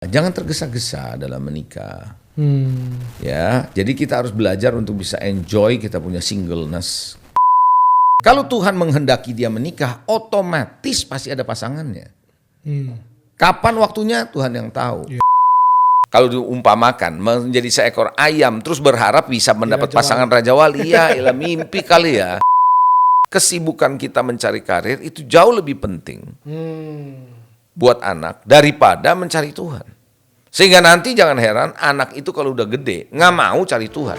Jangan tergesa-gesa dalam menikah. Ya, jadi kita harus belajar untuk bisa enjoy kita punya singleness. Kalau Tuhan menghendaki dia menikah, otomatis pasti ada pasangannya. Kapan waktunya Tuhan yang tahu. Kalau diumpamakan menjadi seekor ayam terus berharap bisa mendapat pasangan Raja Wali, ya ialah mimpi kali ya. Kesibukan kita mencari karir itu jauh lebih penting buat anak daripada mencari Tuhan. Sehingga nanti jangan heran anak itu kalau udah gede nggak mau cari Tuhan.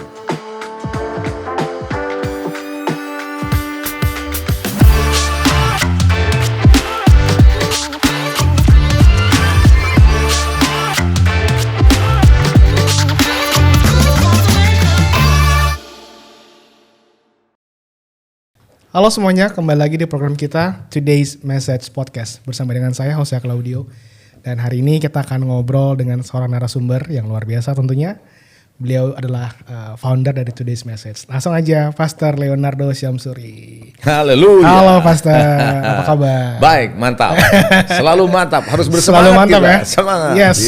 Halo semuanya, kembali lagi di program kita Today's Message Podcast bersama dengan saya Jose Claudio. Dan hari ini kita akan ngobrol dengan seorang narasumber yang luar biasa tentunya. Beliau adalah founder dari Today's Message. Langsung aja, Pastor Leonardo Syamsuri. Haleluya. Halo Pastor, apa kabar? Baik, mantap. Selalu mantap, harus bersemangat. Selalu mantap kita. Ya? Semangat. Yes.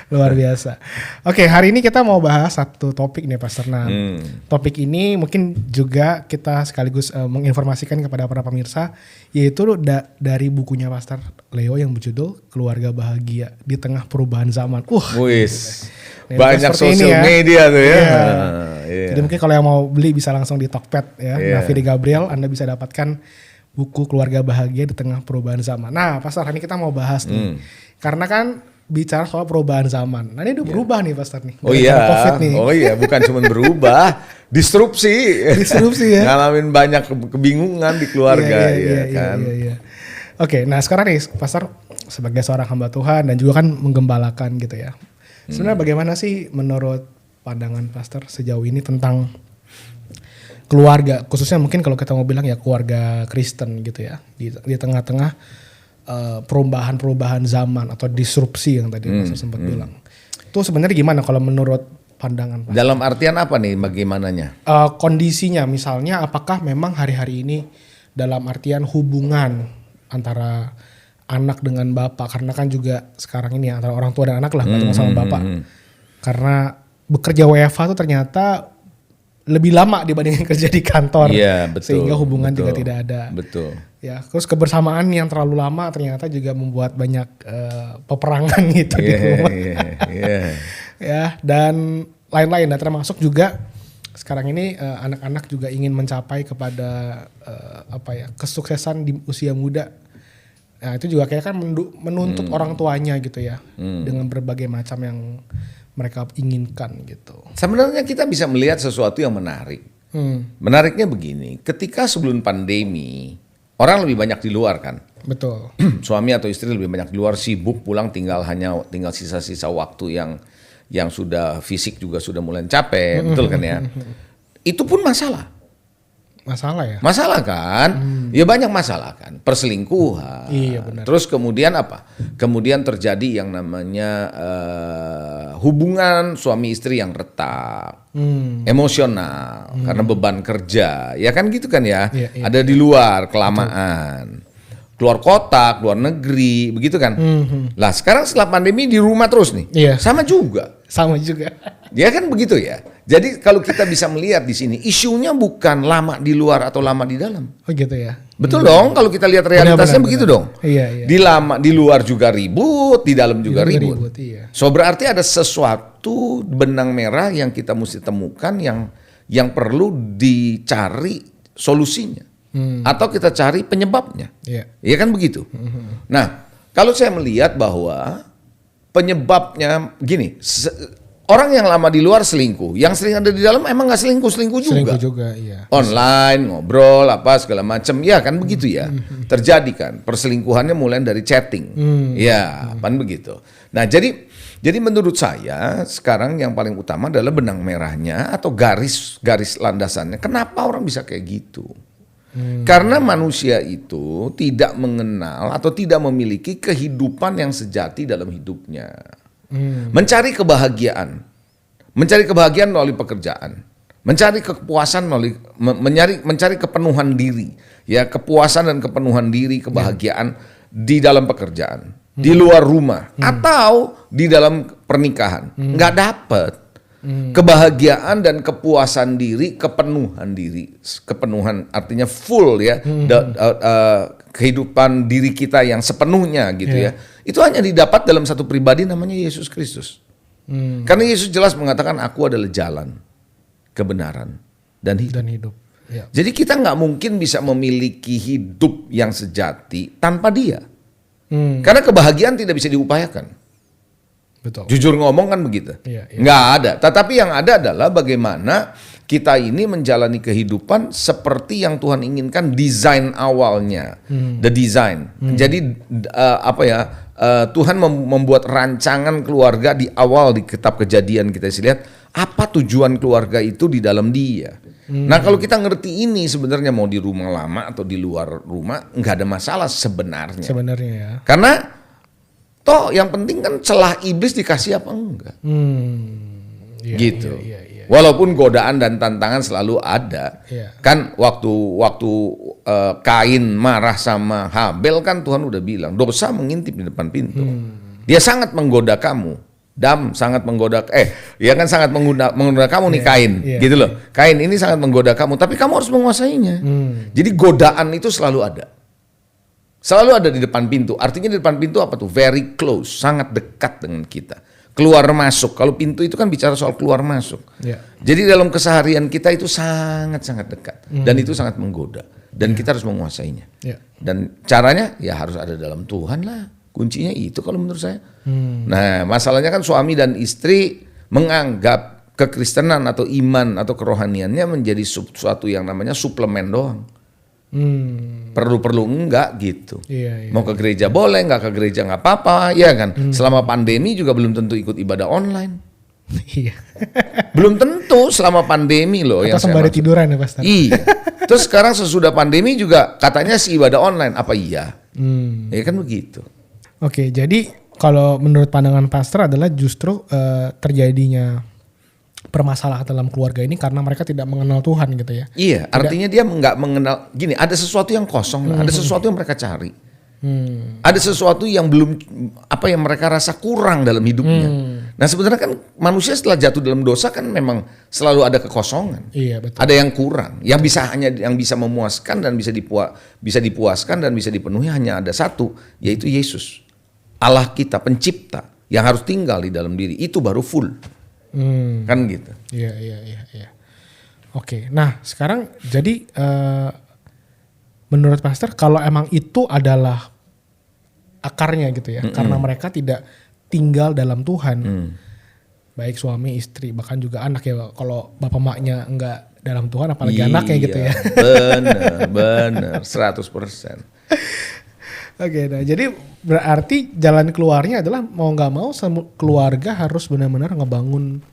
Luar biasa. Oke, hari ini kita mau bahas satu topik nih Pastor. Nah, topik ini mungkin juga kita sekaligus menginformasikan kepada para pemirsa, yaitu dari bukunya Pastor Leo yang berjudul Keluarga Bahagia di Tengah Perubahan Zaman. Wis. Banyak sosial media tuh ya. Jadi mungkin kalau yang mau beli bisa langsung di Tokped ya. Naviri Gabriel, Anda bisa dapatkan buku Keluarga Bahagia di Tengah Perubahan Zaman. Nah, Pastor, hari ini kita mau bahas nih. Karena kan bicara soal perubahan zaman. Nah, ini udah berubah nih Pastor nih. Oh iya. COVID nih. Oh iya, bukan cuma berubah, disrupsi. Disrupsi ya. Ngalamin banyak kebingungan di keluarga kan. Iya. Oke, nah sekarang nih Pastor sebagai seorang hamba Tuhan dan juga kan menggembalakan gitu ya. Sebenarnya bagaimana sih menurut pandangan Pastor sejauh ini tentang keluarga, khususnya mungkin kalau kita mau bilang ya keluarga Kristen gitu ya, di tengah-tengah perubahan zaman atau disrupsi yang tadi Pastor sempat bilang. Itu sebenarnya gimana kalau menurut pandangan Pastor? Dalam artian apa nih bagaimananya? Kondisinya misalnya apakah memang hari-hari ini dalam artian hubungan antara anak dengan bapak, karena kan juga sekarang ini antara orang tua dan anak lah, nggak cuma sama bapak. Karena bekerja WFH tuh ternyata lebih lama dibandingkan kerja di kantor, sehingga hubungan juga tidak ada. Betul. Ya, terus kebersamaan yang terlalu lama ternyata juga membuat banyak peperangan gitu di rumah. Ya, dan lain-lain. Dan termasuk juga sekarang ini anak-anak juga ingin mencapai kepada kesuksesan di usia muda. Nah, itu juga kayak kan menuntut orang tuanya gitu ya, dengan berbagai macam yang mereka inginkan gitu. Sebenarnya kita bisa melihat sesuatu yang menarik. Menariknya begini, ketika sebelum pandemi, orang lebih banyak di luar kan. Betul. Suami atau istri lebih banyak di luar, sibuk, pulang tinggal sisa-sisa waktu yang sudah fisik juga sudah mulai capek, betul kan ya? Itu pun masalah. Masalah ya? Masalah kan? Ya banyak masalah kan. Perselingkuhan. Iya benar. Terus kemudian apa? Kemudian terjadi yang namanya hubungan suami istri yang retak. Emosional. Karena beban kerja. Ya kan gitu kan ya? Iya. Ada di luar, kelamaan. Keluar kota, keluar negeri, begitu kan? Lah sekarang setelah pandemi di rumah terus nih. Iya. Sama juga. Ya kan begitu ya. Jadi kalau kita bisa melihat di sini, isunya bukan lama di luar atau lama di dalam. Oh gitu ya. Betul dong, kalau kita lihat realitasnya begitu dong. Iya. Di luar juga ribut, di dalam juga ribut. Iya. So berarti ada sesuatu benang merah yang kita mesti temukan yang perlu dicari solusinya. Atau kita cari penyebabnya. Iya kan begitu. Nah, kalau saya melihat bahwa penyebabnya gini, orang yang lama di luar selingkuh, yang sering ada di dalam emang nggak selingkuh juga. Selingkuh juga, iya. Online, ngobrol, apa segala macam, ya kan begitu ya. Terjadi kan, perselingkuhannya mulai dari chatting, ya, kan begitu. Nah, jadi menurut saya sekarang yang paling utama adalah benang merahnya atau garis landasannya. Kenapa orang bisa kayak gitu? Karena manusia itu tidak mengenal atau tidak memiliki kehidupan yang sejati dalam hidupnya. Mencari kebahagiaan melalui pekerjaan, mencari kepuasan melalui mencari kepenuhan diri, ya kepuasan dan kepenuhan diri, kebahagiaan di dalam pekerjaan. di luar rumah atau di dalam pernikahan, nggak dapet kebahagiaan dan kepuasan diri, kepenuhan artinya full ya, kehidupan diri kita yang sepenuhnya gitu ya. Itu hanya didapat dalam satu pribadi namanya Yesus Kristus. Karena Yesus jelas mengatakan aku adalah jalan, kebenaran dan hidup. Ya. Jadi kita nggak mungkin bisa memiliki hidup yang sejati tanpa Dia. Karena kebahagiaan tidak bisa diupayakan. Betul. Jujur ngomong kan begitu. Iya. Nggak ada. Tetapi yang ada adalah bagaimana kita ini menjalani kehidupan seperti yang Tuhan inginkan, desain awalnya, the design. Jadi Tuhan membuat rancangan keluarga di awal di kitab Kejadian. Kita lihat apa tujuan keluarga itu di dalam Dia. Nah kalau kita ngerti ini sebenarnya mau di rumah lama atau di luar rumah nggak ada masalah sebenarnya. Sebenarnya ya. Karena toh yang penting kan celah iblis dikasih apa enggak. Iya, Gitu. Iya. Walaupun godaan dan tantangan selalu ada. Iya. Kan waktu Kain marah sama Habel kan Tuhan udah bilang dosa mengintip di depan pintu. Dia sangat menggoda kamu. Sangat menggoda sangat menggoda kamu nih Kain, gitu loh. Kain ini sangat menggoda kamu, tapi kamu harus menguasainya. Jadi godaan itu selalu ada. Selalu ada di depan pintu. Artinya di depan pintu apa tuh? Very close, sangat dekat dengan kita. Keluar masuk. Kalau pintu itu kan bicara soal keluar masuk. Jadi dalam keseharian kita itu sangat-sangat dekat dan itu sangat menggoda dan kita harus menguasainya. Dan caranya ya harus ada dalam Tuhan lah. Kuncinya itu kalau menurut saya. Nah masalahnya kan suami dan istri menganggap kekristenan atau iman atau kerohaniannya menjadi sesuatu yang namanya suplemen doang. Perlu-perlu enggak gitu. Mau ke gereja boleh, nggak ke gereja nggak apa-apa, ya kan. Selama pandemi juga belum tentu ikut ibadah online. Belum tentu selama pandemi loh. Atau sembari tiduran ya Pastor. Iya. Terus sekarang sesudah pandemi juga katanya si ibadah online, apa iya? Ya kan begitu. Oke, jadi kalau menurut pandangan pastor adalah justru terjadinya permasalahan dalam keluarga ini karena mereka tidak mengenal Tuhan gitu ya. Iya, artinya dia nggak mengenal. Gini, ada sesuatu yang kosong, ada sesuatu yang mereka cari. Ada sesuatu yang belum yang mereka rasa kurang dalam hidupnya. Nah sebenarnya kan manusia setelah jatuh dalam dosa kan memang selalu ada kekosongan. Iya betul. Ada yang kurang, yang bisa memuaskan dan bisa dipuaskan dan bisa dipenuhi hanya ada satu, yaitu Yesus. Allah kita, pencipta yang harus tinggal di dalam diri, itu baru full. Kan gitu. Iya. Oke, nah sekarang jadi menurut Pastor kalau emang itu adalah akarnya gitu ya, karena mereka tidak tinggal dalam Tuhan, baik suami, istri, bahkan juga anak ya, kalau bapak maknya enggak dalam Tuhan apalagi anaknya gitu ya. Bener, 100%. Oke, nah jadi berarti jalan keluarnya adalah mau nggak mau keluarga harus benar-benar ngebangun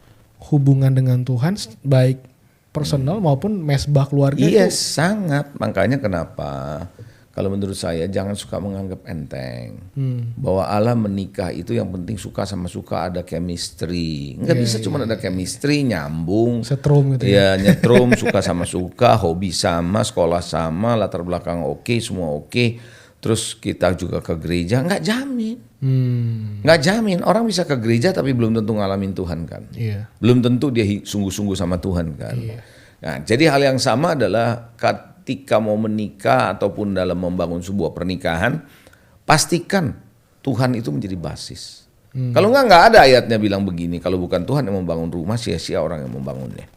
hubungan dengan Tuhan baik personal maupun mesbah keluarga. Iya itu. sangat, makanya kenapa kalau menurut saya jangan suka menganggap enteng bahwa Allah menikah itu yang penting suka sama suka, ada chemistry. Nggak bisa cuma ada chemistry nyambung, setrum gitu ya. Nyetrum suka sama suka, hobi sama, sekolah sama, latar belakang oke, semua oke. Terus kita juga ke gereja, nggak jamin. Nggak jamin, orang bisa ke gereja tapi belum tentu ngalamin Tuhan kan. Belum tentu dia sungguh-sungguh sama Tuhan kan. Nah, jadi hal yang sama adalah ketika mau menikah ataupun dalam membangun sebuah pernikahan, pastikan Tuhan itu menjadi basis. Kalau nggak ada ayatnya bilang begini, kalau bukan Tuhan yang membangun rumah, sia-sia orang yang membangunnya.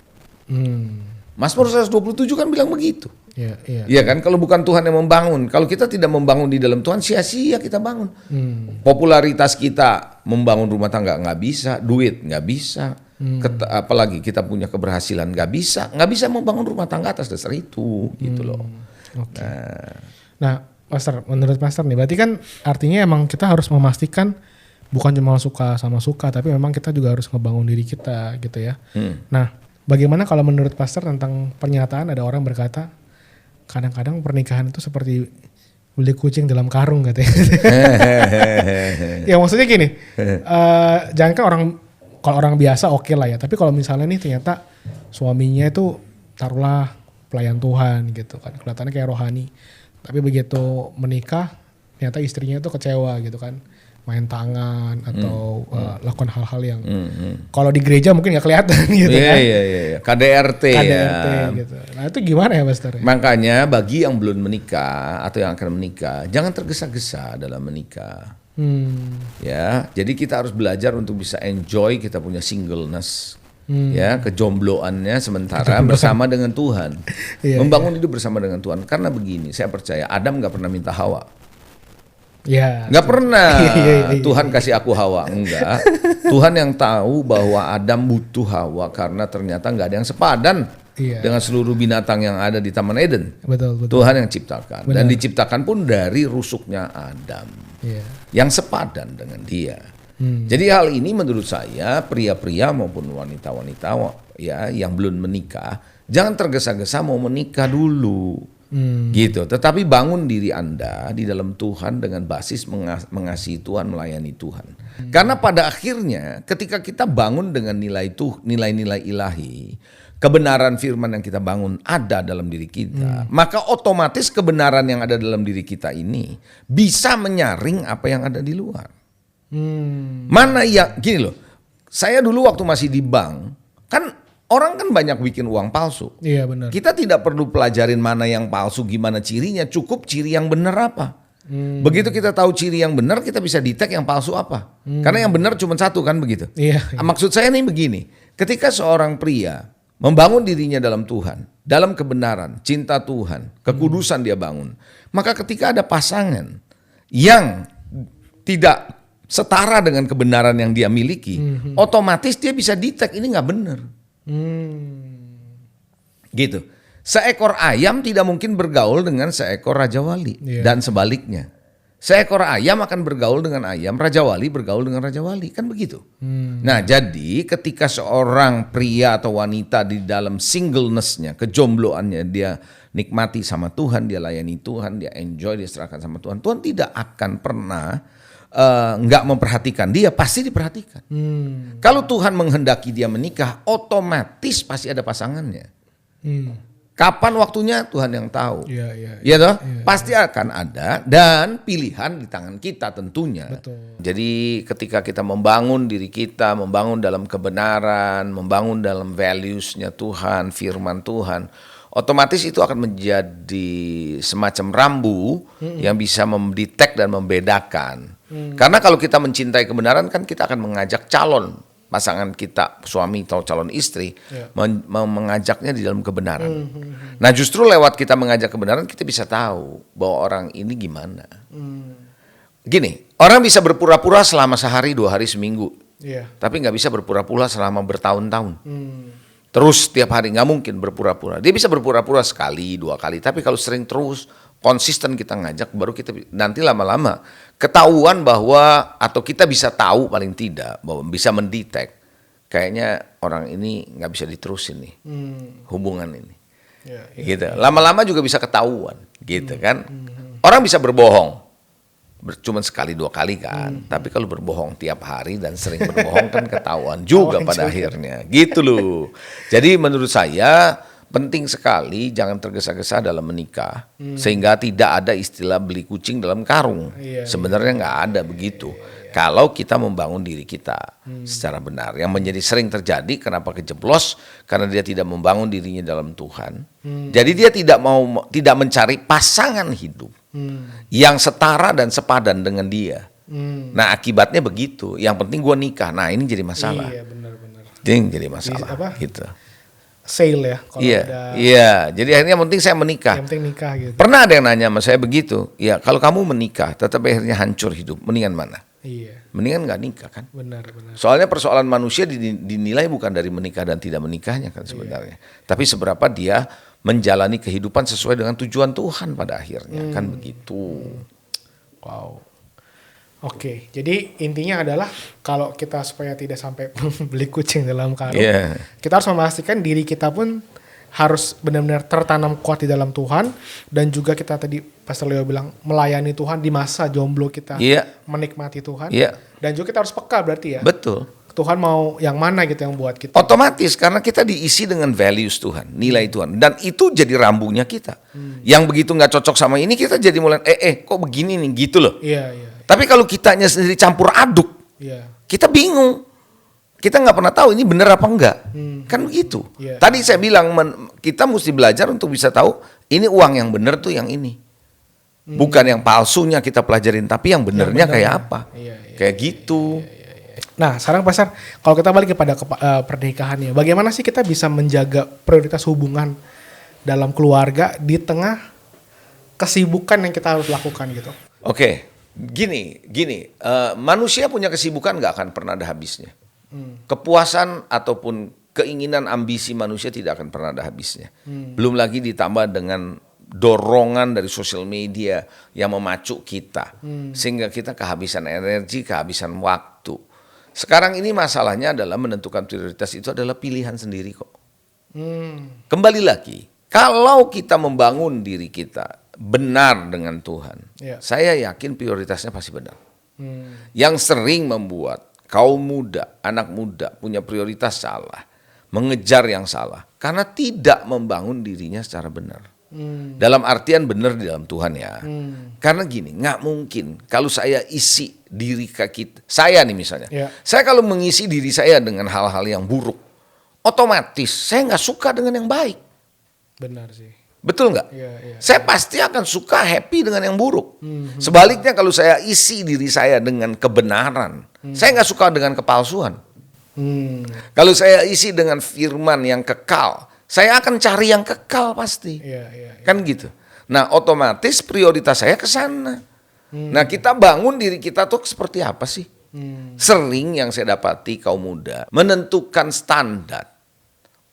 Mazmur 127 kan bilang begitu. Iya kan, kalau bukan Tuhan yang membangun, kalau kita tidak membangun di dalam Tuhan, sia-sia kita bangun. Popularitas kita membangun rumah tangga nggak bisa, duit nggak bisa, apalagi kita punya keberhasilan nggak bisa membangun rumah tangga atas dasar itu, gitu loh. Nah, Pastor, menurut Pastor nih, berarti kan artinya emang kita harus memastikan bukan cuma suka sama suka, tapi memang kita juga harus ngebangun diri kita, gitu ya. Nah, bagaimana kalau menurut Pastor tentang pernyataan ada orang berkata, kadang-kadang pernikahan itu seperti beli kucing dalam karung katanya. Ya maksudnya gini, jangan kan kalau orang biasa oke lah ya, tapi kalau misalnya nih ternyata suaminya itu taruhlah pelayan Tuhan gitu kan, kelihatannya kayak rohani, tapi begitu menikah ternyata istrinya itu kecewa gitu kan, main tangan atau lakukan hal-hal yang kalau di gereja mungkin nggak kelihatan gitu kan. Iya. KDRT ya. Gitu. Nah itu gimana ya Pastor? Makanya bagi yang belum menikah atau yang akan menikah, jangan tergesa-gesa dalam menikah. Ya, jadi kita harus belajar untuk bisa enjoy kita punya singleness. Ya, kejombloannya sementara bersama dengan Tuhan. Membangun hidup bersama dengan Tuhan. Karena begini, saya percaya Adam nggak pernah minta Hawa. Ya, nggak pernah Tuhan kasih aku Hawa, enggak. Tuhan yang tahu bahwa Adam butuh Hawa karena ternyata nggak ada yang sepadan dengan seluruh binatang yang ada di Taman Eden. Betul. Tuhan yang ciptakan. Dan diciptakan pun dari rusuknya Adam yang sepadan dengan dia. Jadi hal ini menurut saya pria-pria maupun wanita-wanita ya yang belum menikah jangan tergesa-gesa mau menikah dulu. Gitu. Tetapi bangun diri Anda di dalam Tuhan dengan basis mengasihi Tuhan, melayani Tuhan. Karena pada akhirnya ketika kita bangun dengan nilai-nilai ilahi, kebenaran firman yang kita bangun ada dalam diri kita, maka otomatis kebenaran yang ada dalam diri kita ini bisa menyaring apa yang ada di luar. Mana yang gini loh. Saya dulu waktu masih di bank, kan orang kan banyak bikin uang palsu. Iya benar. Kita tidak perlu pelajarin mana yang palsu, gimana cirinya, cukup ciri yang benar apa. Begitu kita tahu ciri yang benar, kita bisa detect yang palsu apa. Karena yang benar cuma satu kan begitu. Iya. Maksud saya nih begini, ketika seorang pria membangun dirinya dalam Tuhan, dalam kebenaran, cinta Tuhan, kekudusan dia bangun. Maka ketika ada pasangan yang tidak setara dengan kebenaran yang dia miliki, otomatis dia bisa detect ini nggak benar. Gitu. Seekor ayam tidak mungkin bergaul dengan seekor raja wali dan sebaliknya. Seekor ayam akan bergaul dengan ayam, raja wali bergaul dengan raja wali, kan begitu. Nah, jadi ketika seorang pria atau wanita di dalam singleness-nya, kejombloannya, dia nikmati sama Tuhan, dia layani Tuhan, dia enjoy, dia serahkan sama Tuhan. Tuhan tidak akan pernah nggak memperhatikan dia, pasti diperhatikan. Kalau Tuhan menghendaki dia menikah, otomatis pasti ada pasangannya. Kapan waktunya Tuhan yang tahu. Iya toh? Pasti akan ada dan pilihan di tangan kita tentunya. Betul. Jadi ketika kita membangun diri kita, membangun dalam kebenaran, membangun dalam values-nya Tuhan, firman Tuhan, otomatis itu akan menjadi semacam rambu yang bisa mendetek dan membedakan. Karena kalau kita mencintai kebenaran kan kita akan mengajak calon pasangan kita, suami atau calon istri, mengajaknya di dalam kebenaran. Nah justru lewat kita mengajak kebenaran kita bisa tahu bahwa orang ini gimana. Gini, orang bisa berpura-pura selama sehari, 2 hari, seminggu. Tapi nggak bisa berpura-pura selama bertahun-tahun. Terus tiap hari, nggak mungkin berpura-pura. Dia bisa berpura-pura sekali, 2 kali. Tapi kalau sering terus, konsisten kita ngajak, baru kita nanti lama-lama ketahuan bahwa, atau kita bisa tahu paling tidak, bahwa bisa mendetek, kayaknya orang ini nggak bisa diterusin nih, hubungan ini. Gitu. Lama-lama juga bisa ketahuan, gitu kan. Orang bisa berbohong. Cuma sekali 2 kali kan, tapi kalau berbohong tiap hari dan sering berbohong kan ketahuan juga pada akhirnya, gitu loh. Jadi menurut saya penting sekali jangan tergesa-gesa dalam menikah, sehingga tidak ada istilah beli kucing dalam karung. Sebenarnya nggak ada begitu. Kalau kita membangun diri kita secara benar, yang menjadi sering terjadi kenapa kejeblos karena dia tidak membangun dirinya dalam Tuhan. Jadi dia tidak mencari pasangan hidup yang setara dan sepadan dengan dia. Nah akibatnya begitu. Yang penting gue nikah. Nah ini jadi masalah. Iya benar-benar. Jadi masalah. Gitu. Sale ya. Iya. Jadi akhirnya yang penting saya menikah. Yang penting nikah gitu. Pernah ada yang nanya sama saya begitu. Ya kalau kamu menikah, tetap akhirnya hancur hidup. Mendingan mana? Iya. Mendingan nggak nikah kan? Benar. Soalnya persoalan manusia dinilai bukan dari menikah dan tidak menikahnya kan sebenarnya. Tapi seberapa dia menjalani kehidupan sesuai dengan tujuan Tuhan pada akhirnya kan begitu. Wow. Oke, jadi intinya adalah kalau kita supaya tidak sampai beli kucing dalam karung, kita harus memastikan diri kita pun harus benar-benar tertanam kuat di dalam Tuhan, dan juga kita tadi Pastor Leo bilang melayani Tuhan di masa jomblo kita, menikmati Tuhan, dan juga kita harus peka berarti ya. Betul. Tuhan mau yang mana gitu yang buat kita. Otomatis karena kita diisi dengan values Tuhan, nilai Tuhan, dan itu jadi rambunya kita. Yang begitu nggak cocok sama ini kita jadi mulai kok begini nih gitu loh. Iya. Tapi kalau kitanya sendiri campur aduk, kita bingung. Kita nggak pernah tahu ini benar apa enggak. Kan begitu. Tadi saya bilang kita mesti belajar untuk bisa tahu ini uang yang benar tuh yang ini. Bukan yang palsunya kita pelajarin, tapi yang benernya kayak apa. Kayak gitu. Nah, sekarang Pastor, kalau kita balik kepada pernikahannya, bagaimana sih kita bisa menjaga prioritas hubungan dalam keluarga di tengah kesibukan yang kita harus lakukan gitu? Oke, gini, manusia punya kesibukan nggak akan pernah ada habisnya. Kepuasan ataupun keinginan ambisi manusia tidak akan pernah ada habisnya. Belum lagi ditambah dengan dorongan dari sosial media yang memacu kita, sehingga kita kehabisan energi, kehabisan waktu. Sekarang ini masalahnya adalah menentukan prioritas itu adalah pilihan sendiri kok. Kembali lagi, kalau kita membangun diri kita benar dengan Tuhan, saya yakin prioritasnya pasti benar. Yang sering membuat kaum muda, anak muda punya prioritas salah, mengejar yang salah, karena tidak membangun dirinya secara benar. Dalam artian benar di dalam Tuhan ya. Karena gini, nggak mungkin kalau saya isi diri kita, saya nih misalnya, saya kalau mengisi diri saya dengan hal-hal yang buruk, otomatis saya nggak suka dengan yang baik. Benar sih. Betul nggak? Saya pasti akan suka happy dengan yang buruk. Sebaliknya kalau saya isi diri saya dengan kebenaran, saya nggak suka dengan kepalsuan. Kalau saya isi dengan firman yang kekal, saya akan cari yang kekal pasti. Kan gitu. Nah, otomatis prioritas saya ke sana. Nah, kita bangun diri kita tuh seperti apa sih? Sering yang saya dapati kaum muda menentukan standar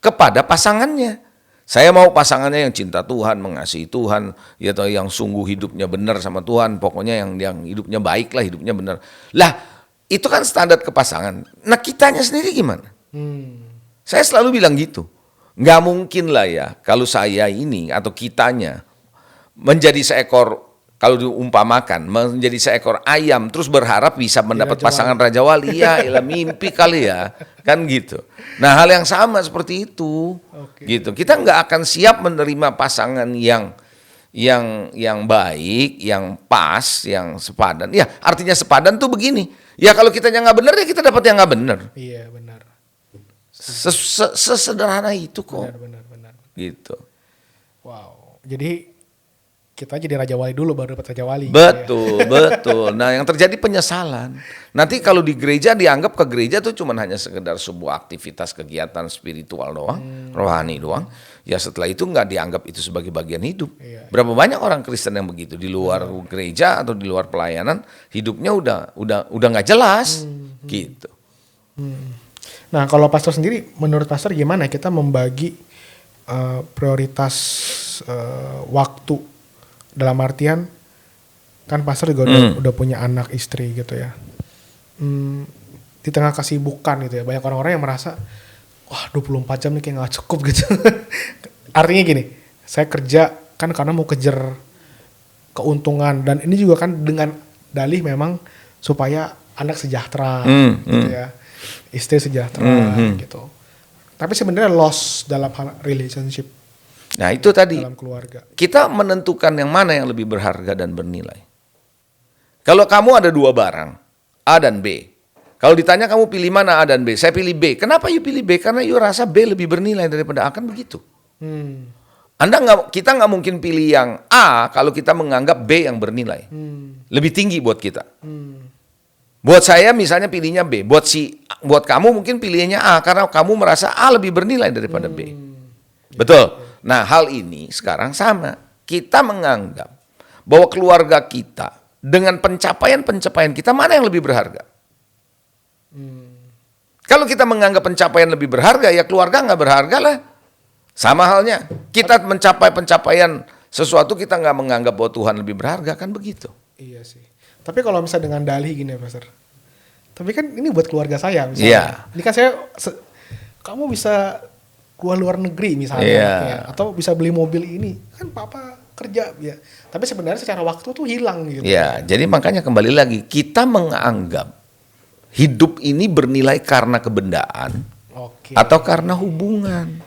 kepada pasangannya. Saya mau pasangannya yang cinta Tuhan, mengasihi Tuhan, ya atau yang sungguh hidupnya benar sama Tuhan, pokoknya yang hidupnya baik lah, hidupnya benar. Lah, itu kan standar ke pasangan. Nah, kitanya sendiri gimana? Saya selalu bilang gitu. Nggak mungkin lah ya kalau saya ini atau kitanya menjadi seekor, kalau diumpamakan menjadi seekor ayam terus berharap bisa mendapat pasangan Raja Wali. Ya ilah mimpi kali ya, kan gitu. Nah, hal yang sama seperti itu. Gitu. Kita nggak akan siap menerima pasangan yang baik, yang pas, yang sepadan. Ya, artinya sepadan tuh begini. Ya kalau kitanya nggak benar ya kita dapat yang nggak benar. Iya, benar. Sesederhana itu kok. Benar. Gitu. Wow. Jadi kita jadi Raja Wali dulu baru dapat Raja Wali. Betul, gitu ya. Betul. Nah, yang terjadi penyesalan. Nanti kalau di gereja dianggap ke gereja tuh cuman hanya sekedar sebuah aktivitas kegiatan spiritual doang, rohani doang. Ya setelah itu nggak dianggap itu sebagai bagian hidup. Berapa banyak orang Kristen yang begitu di luar gereja atau di luar pelayanan, hidupnya udah nggak jelas, gitu. Nah, kalau pastor sendiri, menurut pastor gimana kita membagi prioritas waktu? Dalam artian, kan pastor juga udah punya anak, istri gitu ya. Di tengah kesibukan gitu ya, banyak orang-orang yang merasa, wah 24 jam nih kayak gak cukup gitu. Artinya gini, saya kerja kan karena mau kejar keuntungan. Dan ini juga kan dengan dalih memang supaya anak sejahtera gitu ya. Istri sejahtera gitu. Tapi sebenarnya loss dalam relationship. Nah itu tadi, dalam keluarga. Kita menentukan yang mana yang lebih berharga dan bernilai. Kalau kamu ada dua barang, A dan B. Kalau ditanya kamu pilih mana A dan B, saya pilih B. Kenapa you pilih B? Karena you rasa B lebih bernilai daripada A, kan begitu. Kita nggak mungkin pilih yang A kalau kita menganggap B yang bernilai. Lebih tinggi buat kita. Buat saya misalnya pilihnya B, buat kamu mungkin pilihnya A karena kamu merasa A lebih bernilai daripada B. Betul. Nah, hal ini sekarang sama. Kita menganggap bahwa keluarga kita dengan pencapaian-pencapaian kita mana yang lebih berharga? Kalau kita menganggap pencapaian lebih berharga, ya keluarga nggak berharga lah. Sama halnya, kita mencapai pencapaian sesuatu kita nggak menganggap bahwa Tuhan lebih berharga, kan begitu? Iya sih. Tapi kalau misalnya dengan dalih gini ya, Pastor. Tapi kan ini buat keluarga saya misalnya. Ini kan kamu bisa keluar luar negeri misalnya, ya, atau bisa beli mobil ini, kan papa kerja ya. Tapi sebenarnya secara waktu tuh hilang gitu. Ya, jadi makanya kembali lagi kita menganggap hidup ini bernilai karena kebendaan atau karena hubungan.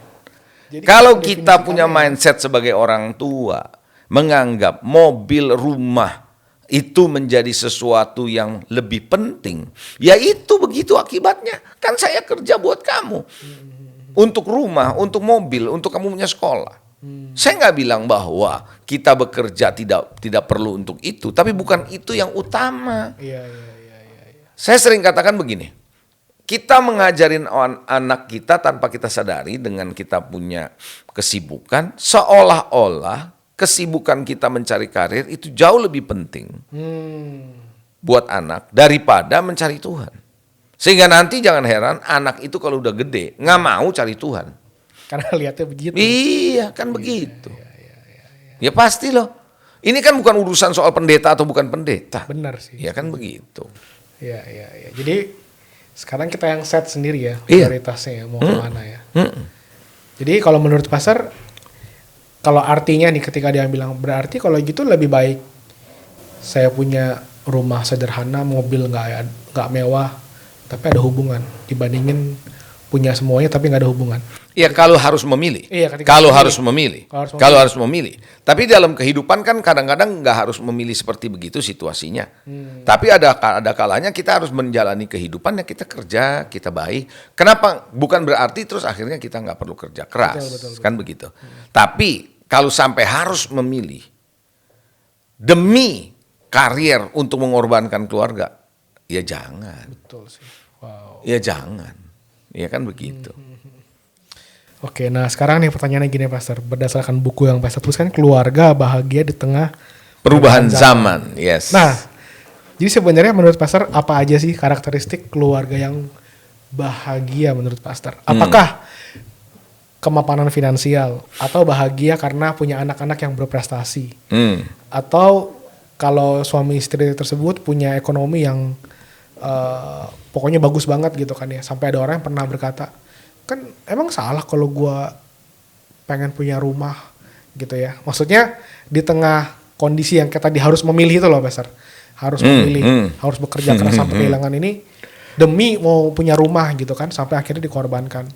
Jadi kalau kita punya mindset sebagai orang tua, menganggap mobil, rumah itu menjadi sesuatu yang lebih penting, ya itu begitu akibatnya. Kan saya kerja buat kamu, untuk rumah, untuk mobil, untuk kamu punya sekolah. Saya nggak bilang bahwa kita bekerja tidak perlu untuk itu, tapi bukan itu yang utama. Iya. Saya sering katakan begini, kita mengajarin anak kita tanpa kita sadari dengan kita punya kesibukan, seolah-olah kesibukan kita mencari karir itu jauh lebih penting buat anak daripada mencari Tuhan. Sehingga nanti jangan heran anak itu kalau udah gede nggak mau cari Tuhan. Karena lihatnya begitu. Iya kan begitu. Ya pasti loh. Ini kan bukan urusan soal pendeta atau bukan pendeta. Benar sih. Ya kan begitu. Iya. Jadi sekarang kita yang set sendiri ya prioritasnya ya, mau kemana ya. Jadi kalau menurut pastor, kalau artinya nih ketika dia bilang berarti kalau gitu lebih baik saya punya rumah sederhana, mobil nggak mewah, tapi ada hubungan dibandingin punya semuanya tapi nggak ada hubungan. Iya kalau harus memilih. Iya, kalau harus memilih. Tapi dalam kehidupan kan kadang-kadang nggak harus memilih seperti begitu situasinya. Tapi ada kalanya kita harus menjalani kehidupan yang kita kerja, kita baik. Kenapa? Bukan berarti terus akhirnya kita nggak perlu kerja keras, betul. Kan begitu. Tapi kalau sampai harus memilih demi karier untuk mengorbankan keluarga, ya jangan. Betul sih. Wow. Ya jangan. Ya kan begitu. Oke, nah sekarang nih pertanyaannya gini Pastor. Berdasarkan buku yang Pastor tuliskan, keluarga bahagia di tengah perubahan zaman. Yes. Nah, jadi sebenarnya menurut Pastor apa aja sih karakteristik keluarga yang bahagia menurut Pastor? Apakah kemapanan finansial atau bahagia karena punya anak-anak yang berprestasi? Atau kalau suami istri tersebut punya ekonomi yang pokoknya bagus banget gitu kan ya. Sampai ada orang yang pernah berkata, kan emang salah kalau gue pengen punya rumah gitu ya. Maksudnya di tengah kondisi yang kita harus memilih itu loh Pastor. Harus memilih, harus bekerja keras sampai kehilangan ini demi mau punya rumah gitu kan. Sampai akhirnya dikorbankan.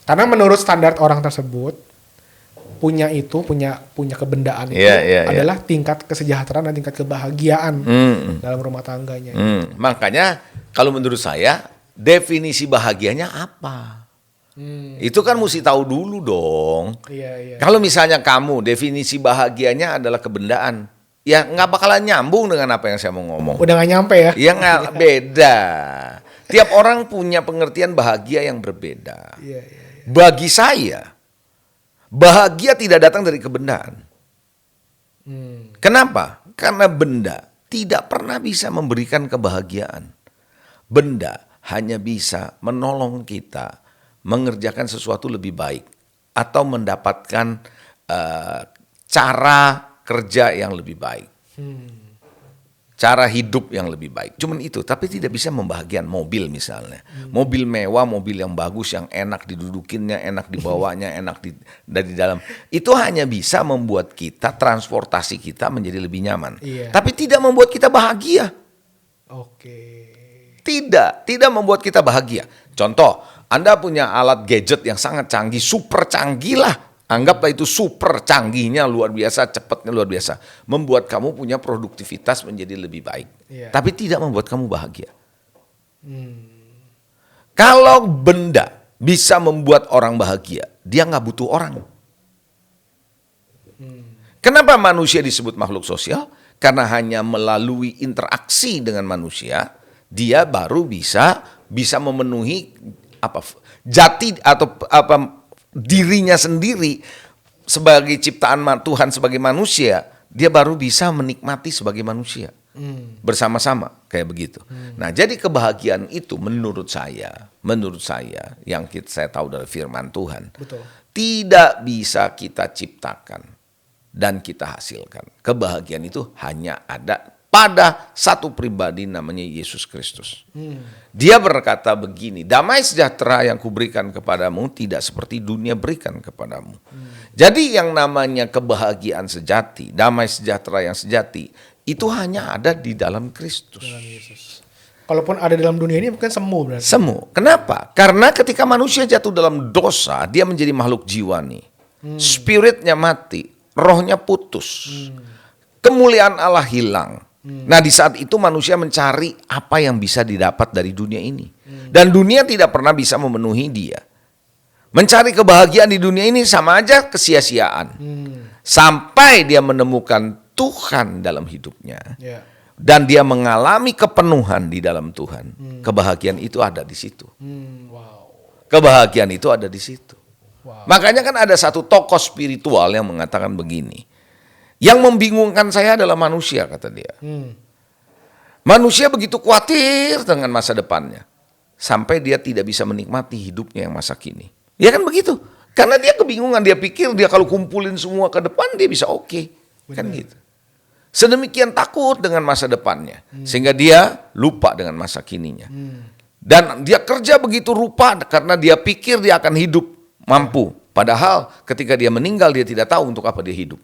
Karena menurut standar orang tersebut, punya kebendaan itu adalah tingkat kesejahteraan dan tingkat kebahagiaan dalam rumah tangganya. Makanya kalau menurut saya definisi bahagianya apa? Itu kan mesti tahu dulu dong. Iya. Kalau misalnya kamu definisi bahagianya adalah kebendaan, ya nggak bakalan nyambung dengan apa yang saya mau ngomong. Udah nggak nyampe ya? Ya nggak beda. Tiap orang punya pengertian bahagia yang berbeda. Iya. Bagi saya, bahagia tidak datang dari kebendaan. Kenapa? Karena benda tidak pernah bisa memberikan kebahagiaan. Benda hanya bisa menolong kita mengerjakan sesuatu lebih baik atau mendapatkan cara kerja yang lebih baik, cara hidup yang lebih baik. Cuman itu, tapi tidak bisa membahagiakan mobil misalnya, mobil mewah, mobil yang bagus, yang enak didudukinnya, enak dibawanya, enak dari dalam. Itu hanya bisa membuat kita transportasi kita menjadi lebih nyaman, tapi tidak membuat kita bahagia. Tidak membuat kita bahagia. Contoh, Anda punya alat gadget yang sangat canggih, super canggih lah. Anggaplah itu super canggihnya luar biasa, cepatnya luar biasa. Membuat kamu punya produktivitas menjadi lebih baik. Tapi tidak membuat kamu bahagia. Kalau benda bisa membuat orang bahagia, dia nggak butuh orang. Kenapa manusia disebut makhluk sosial? Karena hanya melalui interaksi dengan manusia, dia baru bisa memenuhi jati atau dirinya sendiri sebagai ciptaan Tuhan sebagai manusia, dia baru bisa menikmati sebagai manusia bersama-sama kayak begitu. Nah, jadi kebahagiaan itu menurut saya yang saya tahu dari firman Tuhan, tidak bisa kita ciptakan dan kita hasilkan. Kebahagiaan itu hanya ada pada satu pribadi namanya Yesus Kristus. Dia berkata begini, damai sejahtera yang kuberikan kepadamu tidak seperti dunia berikan kepadamu. Jadi yang namanya kebahagiaan sejati, damai sejahtera yang sejati, itu hanya ada di dalam Kristus. Kalaupun ada dalam dunia ini mungkin semu berarti. Semu. Kenapa? Karena ketika manusia jatuh dalam dosa, dia menjadi makhluk jiwani. Spiritnya mati, rohnya putus. Kemuliaan Allah hilang. Nah di saat itu manusia mencari apa yang bisa didapat dari dunia ini. Dan dunia tidak pernah bisa memenuhi dia. Mencari kebahagiaan di dunia ini sama aja kesia-siaan. Sampai dia menemukan Tuhan dalam hidupnya. Yeah. Dan dia mengalami kepenuhan di dalam Tuhan. Kebahagiaan itu ada di situ. Wow. Kebahagiaan itu ada di situ. Wow. Makanya kan ada satu tokoh spiritual yang mengatakan begini. Yang membingungkan saya adalah manusia, kata dia. Manusia begitu khawatir dengan masa depannya. Sampai dia tidak bisa menikmati hidupnya yang masa kini. Ya kan begitu. Karena dia kebingungan, dia pikir dia kalau kumpulin semua ke depan dia bisa oke. Kan gitu. Sedemikian takut dengan masa depannya. Sehingga dia lupa dengan masa kininya. Dan dia kerja begitu rupa karena dia pikir dia akan hidup mampu. Padahal ketika dia meninggal dia tidak tahu untuk apa dia hidup.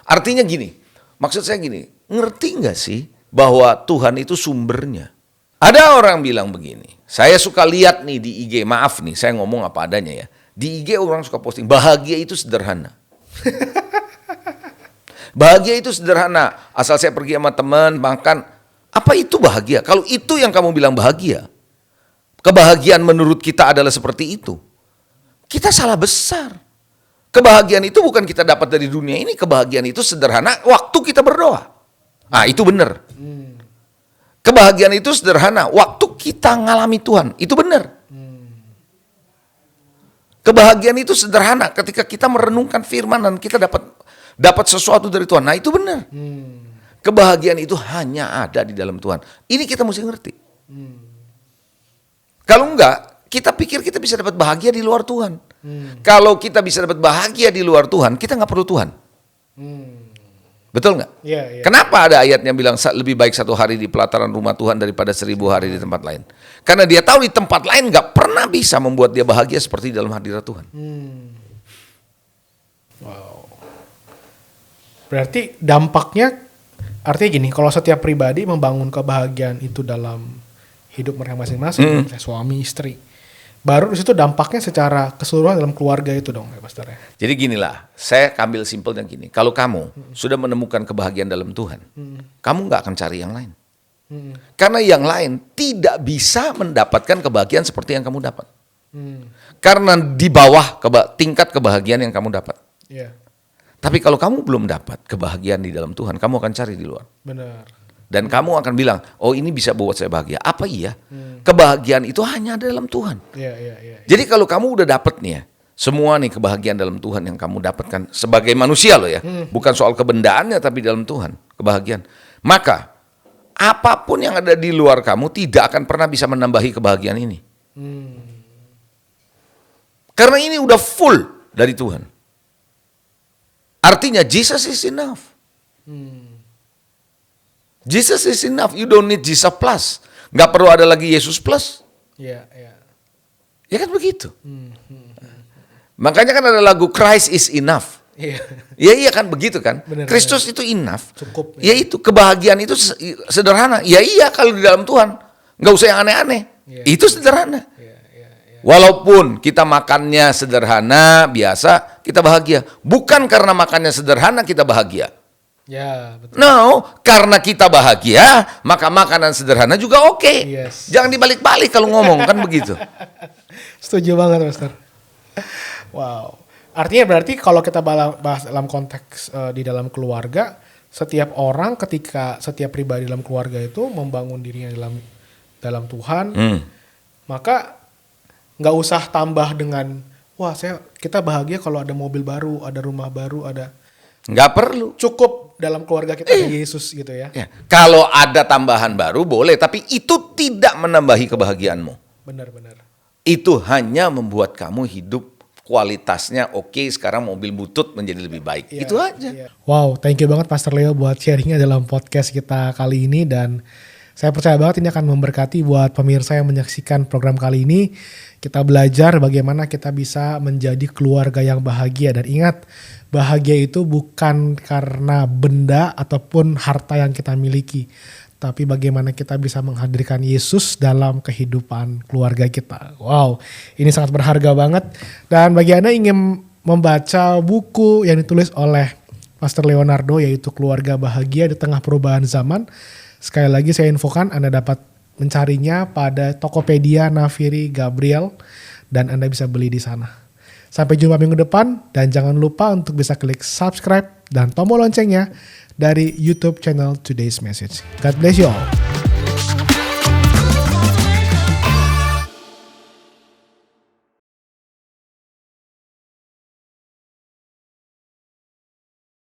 Artinya gini, maksud saya gini, ngerti nggak sih bahwa Tuhan itu sumbernya? Ada orang bilang begini, saya suka lihat nih di IG, maaf nih saya ngomong apa adanya ya. Di IG orang suka posting, bahagia itu sederhana. Bahagia itu sederhana, asal saya pergi sama teman, makan. Apa itu bahagia? Kalau itu yang kamu bilang bahagia, kebahagiaan menurut kita adalah seperti itu. Kita salah besar. Kebahagiaan itu bukan kita dapat dari dunia ini, kebahagiaan itu sederhana waktu kita berdoa. Ah, itu benar. Kebahagiaan itu sederhana waktu kita ngalami Tuhan, itu benar. Kebahagiaan itu sederhana ketika kita merenungkan firman dan kita dapat sesuatu dari Tuhan. Nah, itu benar. Kebahagiaan itu hanya ada di dalam Tuhan. Ini kita mesti ngerti. Kalau enggak, kita pikir kita bisa dapat bahagia di luar Tuhan. Kalau kita bisa dapat bahagia di luar Tuhan, kita nggak perlu Tuhan. Betul nggak? Yeah. Kenapa ada ayatnya bilang lebih baik 1 hari di pelataran rumah Tuhan daripada 1000 hari di tempat lain? Karena dia tahu di tempat lain nggak pernah bisa membuat dia bahagia seperti dalam hadirat Tuhan. Wow. Berarti dampaknya, artinya gini, kalau setiap pribadi membangun kebahagiaan itu dalam hidup mereka masing-masing, misalnya suami, istri, baru di situ dampaknya secara keseluruhan dalam keluarga itu dong, ya Pastor ya. Jadi ginilah, saya ambil simpelnya gini. Kalau kamu sudah menemukan kebahagiaan dalam Tuhan, kamu nggak akan cari yang lain. Karena yang lain tidak bisa mendapatkan kebahagiaan seperti yang kamu dapat. Karena di bawah tingkat kebahagiaan yang kamu dapat. Iya. Tapi kalau kamu belum dapat kebahagiaan di dalam Tuhan, kamu akan cari di luar. Benar. Dan kamu akan bilang, oh ini bisa buat saya bahagia. Apa iya? Kebahagiaan itu hanya ada dalam Tuhan. Iya. Jadi kalau kamu udah dapet nih ya, semua nih kebahagiaan dalam Tuhan yang kamu dapatkan sebagai manusia loh ya. Bukan soal kebendaannya tapi dalam Tuhan, kebahagiaan. Maka apapun yang ada di luar kamu tidak akan pernah bisa menambahi kebahagiaan ini. Karena ini udah full dari Tuhan. Artinya Jesus is enough. Jesus is enough. You don't need Jesus plus. Nggak perlu ada lagi Yesus plus. Iya. Ya kan begitu. Makanya kan ada lagu Christ is enough. Iya. Ya iya kan begitu kan. Benar, Kristus itu enough. Cukup. Ya itu kebahagiaan itu sederhana. Ya iya kalau di dalam Tuhan. Nggak usah yang aneh-aneh. Iya. Itu sederhana. Iya. Walaupun kita makannya sederhana, biasa, kita bahagia. Bukan karena makannya sederhana kita bahagia. Ya, betul. No, karena kita bahagia, maka makanan sederhana juga oke. Yes. Jangan dibalik-balik kalau ngomong, kan begitu. Setuju banget, Pastor. Wow. Artinya berarti kalau kita bahas dalam konteks di dalam keluarga, setiap orang setiap pribadi dalam keluarga itu membangun dirinya dalam Tuhan, maka nggak usah tambah dengan, wah kita bahagia kalau ada mobil baru, ada rumah baru, ada. Nggak perlu. Cukup dalam keluarga kita ada Yesus gitu ya. Ya. Kalau ada tambahan baru boleh, tapi itu tidak menambahi kebahagiaanmu. Benar. Itu hanya membuat kamu hidup kualitasnya oke, sekarang mobil butut menjadi lebih baik. Ya, itu aja. Ya. Wow, thank you banget Pastor Leo buat sharingnya dalam podcast kita kali ini, dan saya percaya banget ini akan memberkati buat pemirsa yang menyaksikan program kali ini. Kita belajar bagaimana kita bisa menjadi keluarga yang bahagia. Dan ingat, bahagia itu bukan karena benda ataupun harta yang kita miliki, tapi bagaimana kita bisa menghadirkan Yesus dalam kehidupan keluarga kita. Wow, ini sangat berharga banget. Dan bagi Anda ingin membaca buku yang ditulis oleh Pastor Leonardo, yaitu keluarga bahagia di tengah perubahan zaman. Sekali lagi saya infokan Anda dapat mencarinya pada Tokopedia Nafiri Gabriel dan Anda bisa beli di sana. Sampai jumpa minggu depan dan jangan lupa untuk bisa klik subscribe dan tombol loncengnya dari YouTube channel Today's Message. God bless you all.